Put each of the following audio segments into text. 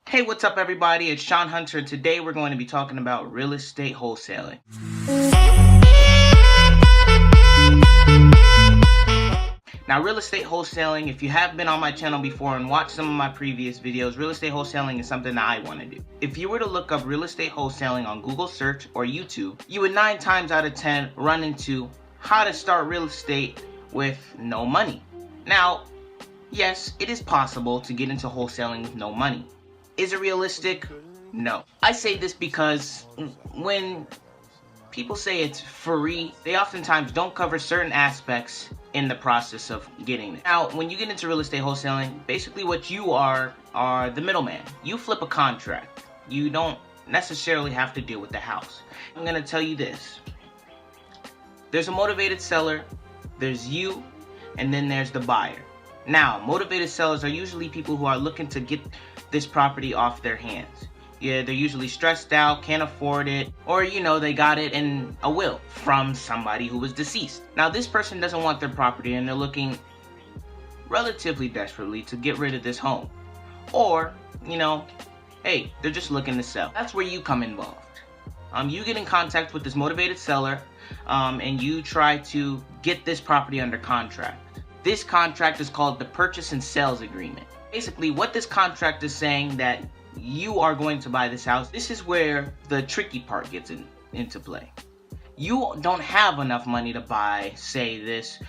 Hey, what's up everybody? It's Sean Hunter, and today we're going to be talking about real estate wholesaling. Now, real estate wholesaling, if you have been on my channel before and watched some of my previous videos, real estate wholesaling is something that I want to do. If you were to look up real estate wholesaling on Google search or YouTube, you would 9 times out of 10 run into how to start real estate with no money. Now, yes, it is possible to get into wholesaling with no money. Is it realistic? No. I say this because when people say it's free, they oftentimes don't cover certain aspects in the process of getting it. Now, when you get into real estate wholesaling, basically what you are the middleman. You flip a contract. You don't necessarily have to deal with the house. I'm gonna tell you this. There's a motivated seller, there's you, and then there's the buyer. Now, motivated sellers are usually people who are looking to get this property off their hands. Yeah, they're usually stressed out, can't afford it, or they got it in a will from somebody who was deceased. Now, this person doesn't want their property and they're looking relatively desperately to get rid of this home. Or, hey, they're just looking to sell. That's where you come involved. You get in contact with this motivated seller and you try to get this property under contract. This contract is called the purchase and sales agreement. Basically, what this contract is saying that you are going to buy this house. This is where the tricky part gets into play. You don't have enough money to buy, say, this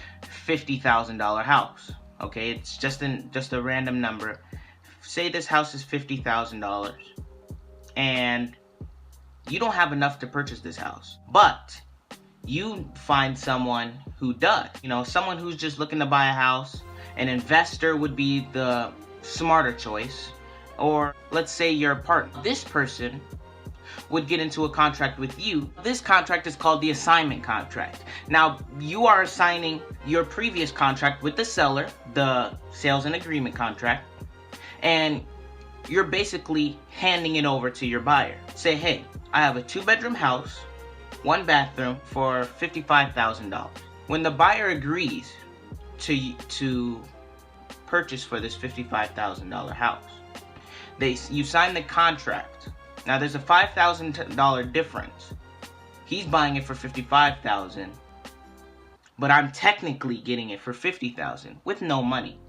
$50,000 house. Okay, it's just a random number. Say this house is $50,000, and you don't have enough to purchase this house, but you find someone who does. Someone who's just looking to buy a house. An investor would be the smarter choice. Or let's say you're a partner. This person would get into a contract with you. This contract is called the assignment contract. Now, you are assigning your previous contract with the seller, the sales and agreement contract, and you're basically handing it over to your buyer. Say, hey, I have a 2-bedroom house, 1 bathroom for $55,000. When the buyer agrees to purchase for this $55,000 house, you sign the contract. Now there's a $5,000 difference. He's buying it for $55,000, but I'm technically getting it for $50,000 with no money.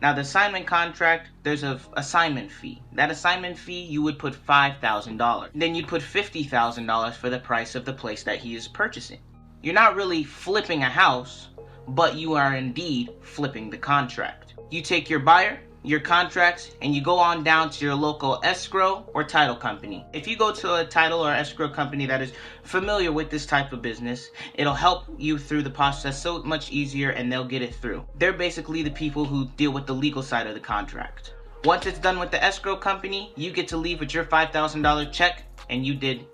Now the assignment contract, there's an assignment fee. That assignment fee, you would put $5,000. Then you'd put $50,000 for the price of the place that he is purchasing. You're not really flipping a house, but you are indeed flipping the contract. You take your buyer, your contracts, and you go on down to your local escrow or title company. If you go to a title or escrow company that is familiar with this type of business, it'll help you through the process so much easier, and they'll get it through. They're basically the people who deal with the legal side of the contract. Once it's done with the escrow company, you get to leave with your $5,000 check, and you did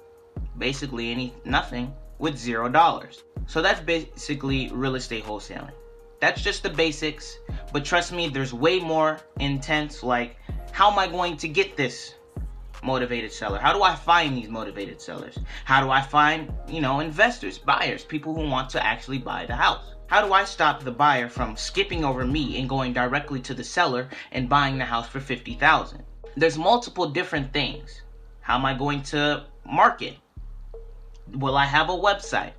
basically nothing with $0. So that's basically real estate wholesaling. That's just the basics, but trust me, there's way more intense, like, how am I going to get this motivated seller? How do I find these motivated sellers? How do I find, investors, buyers, people who want to actually buy the house? How do I stop the buyer from skipping over me and going directly to the seller and buying the house for $50,000? There's multiple different things. How am I going to market? Will I have a website?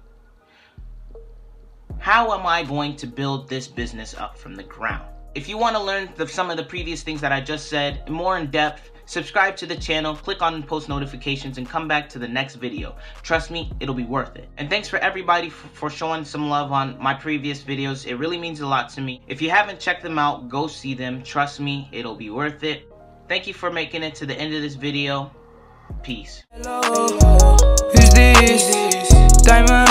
How am I going to build this business up from the ground? If you want to learn some of the previous things that I just said more in depth, subscribe to the channel, click on post notifications, and come back to the next video. Trust me, it'll be worth it. And thanks for everybody for showing some love on my previous videos. It really means a lot to me. If you haven't checked them out, go see them. Trust me, it'll be worth it. Thank you for making it to the end of this video. Peace. Hello. Who's this? Diamond.